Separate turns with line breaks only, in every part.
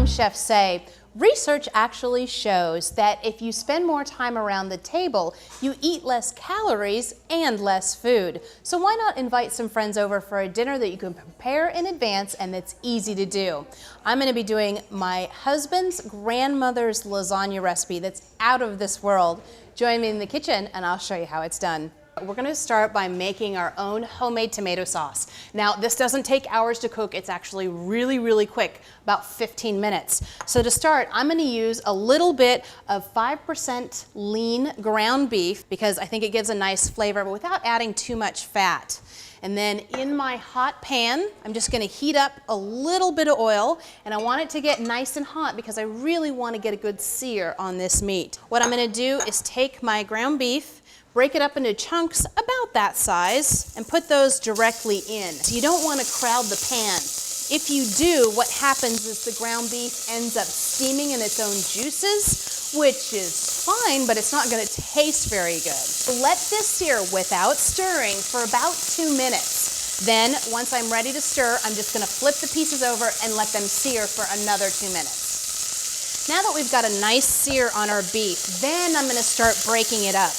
some chefs say, research actually shows that if you spend more time around the table, you eat less calories and less food. So why not invite some friends over for a dinner that you can prepare in advance and that's easy to do? I'm going to be doing my husband's grandmother's lasagna recipe that's out of this world. Join me in the kitchen and I'll show you how it's done. We're going to start by making our own homemade tomato sauce. Now, this doesn't take hours to cook. It's actually really quick, about 15 minutes. So to start, I'm going to use a little bit of 5% lean ground beef because I think it gives a nice flavor, but without adding too much fat. And then in my hot pan, I'm just going to heat up a little bit of oil, and I want it to get nice and hot because I really want to get a good sear on this meat. What I'm going to do is take my ground beef, break it up into chunks about that size, and put those directly in. So you don't want to crowd the pan. If you do, what happens is the ground beef ends up steaming in its own juices, which is fine, but it's not going to taste very good. So let this sear without stirring for about 2 minutes. Then, once I'm ready to stir, I'm just going to flip the pieces over and let them sear for another 2 minutes. Now that we've got a nice sear on our beef, then I'm going to start breaking it up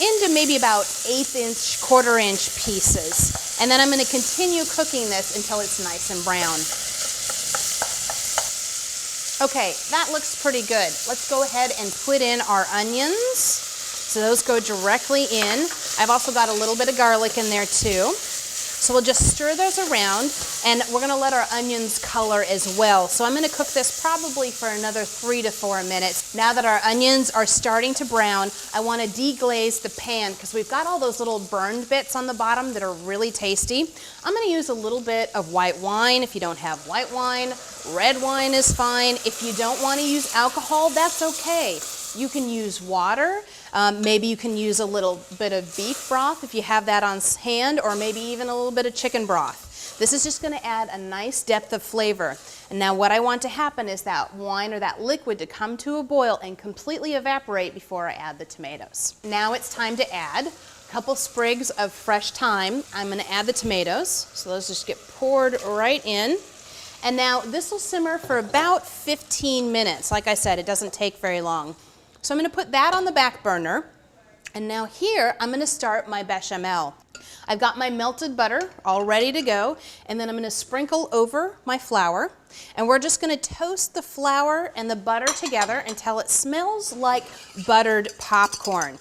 into maybe about 1/8 inch, 1/4 inch pieces. And then I'm going to continue cooking this until it's nice and brown. Okay, that looks pretty good. Let's go ahead and put in our onions. So those go directly in. I've also got a little bit of garlic in there too. So we'll just stir those around, and we're going to let our onions color as well. So I'm going to cook this probably for another 3 to 4 minutes. Now that our onions are starting to brown, I want to deglaze the pan because we've got all those little burned bits on the bottom that are really tasty. I'm going to use a little bit of white wine. If you don't have white wine, red wine is fine. If you don't want to use alcohol, that's okay. You can use water. Maybe you can use a little bit of beef broth if you have that on hand, or maybe even a little bit of chicken broth. This is just going to add a nice depth of flavor. And now what I want to happen is that wine or that liquid to come to a boil and completely evaporate before I add the tomatoes. Now it's time to add a couple sprigs of fresh thyme. I'm going to add the tomatoes. So those just get poured right in. And now this will simmer for about 15 minutes. Like I said, it doesn't take very long. So I'm going to put that on the back burner, and now here I'm going to start my bechamel. I've got my melted butter all ready to go, and then I'm going to sprinkle over my flour, and we're just going to toast the flour and the butter together until it smells like buttered popcorn.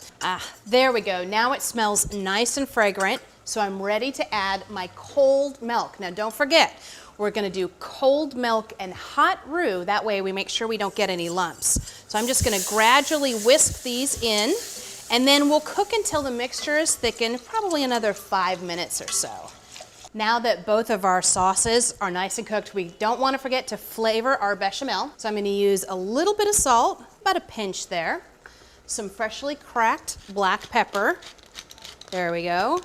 There we go. Now it smells nice and fragrant, so I'm ready to add my cold milk. Now don't forget, we're going to do cold milk and hot roux. That way we make sure we don't get any lumps. So I'm just going to gradually whisk these in, and then we'll cook until the mixture is thickened, probably another 5 minutes or so. Now that both of our sauces are nice and cooked, we don't want to forget to flavor our bechamel. So I'm going to use a little bit of salt, about a pinch there, some freshly cracked black pepper. There we go.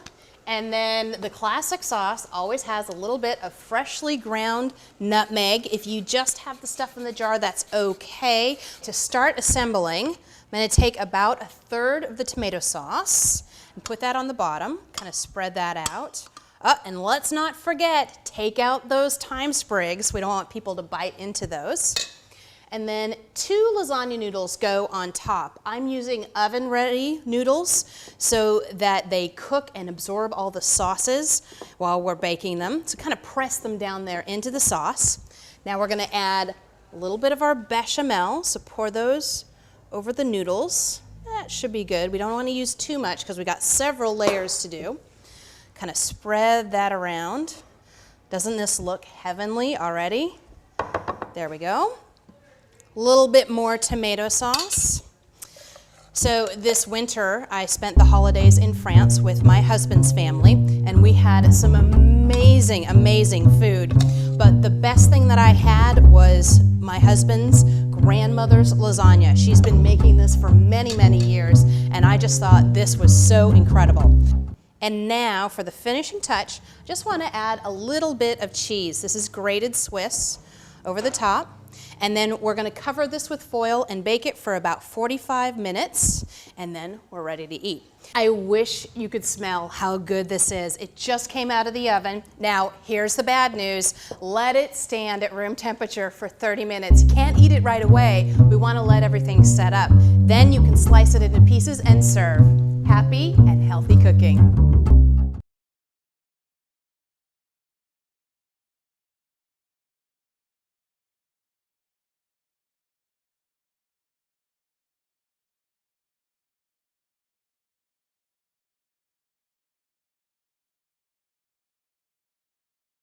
And then the classic sauce always has a little bit of freshly ground nutmeg. If you just have the stuff in the jar, that's okay. To start assembling, I'm going to take about 1/3 of the tomato sauce and put that on the bottom, kind of spread that out. And let's not forget, take out those thyme sprigs. We don't want people to bite into those. And then 2 lasagna noodles go on top. I'm using oven-ready noodles so that they cook and absorb all the sauces while we're baking them. So kind of press them down there into the sauce. Now we're going to add a little bit of our bechamel, so pour those over the noodles. That should be good. We don't want to use too much because we've got several layers to do. Kind of spread that around. Doesn't this look heavenly already? There we go. A little bit more tomato sauce. So this winter, I spent the holidays in France with my husband's family, and we had some amazing food. But the best thing that I had was my husband's grandmother's lasagna. She's been making this for many years, and I just thought this was so incredible. And now for the finishing touch, I just want to add a little bit of cheese. This is grated Swiss over the top. And then we're gonna cover this with foil and bake it for about 45 minutes, and then we're ready to eat. I wish you could smell how good this is. It just came out of the oven. Now, here's the bad news. Let it stand at room temperature for 30 minutes. You can't eat it right away. We wanna let everything set up. Then you can slice it into pieces and serve. Happy and healthy cooking.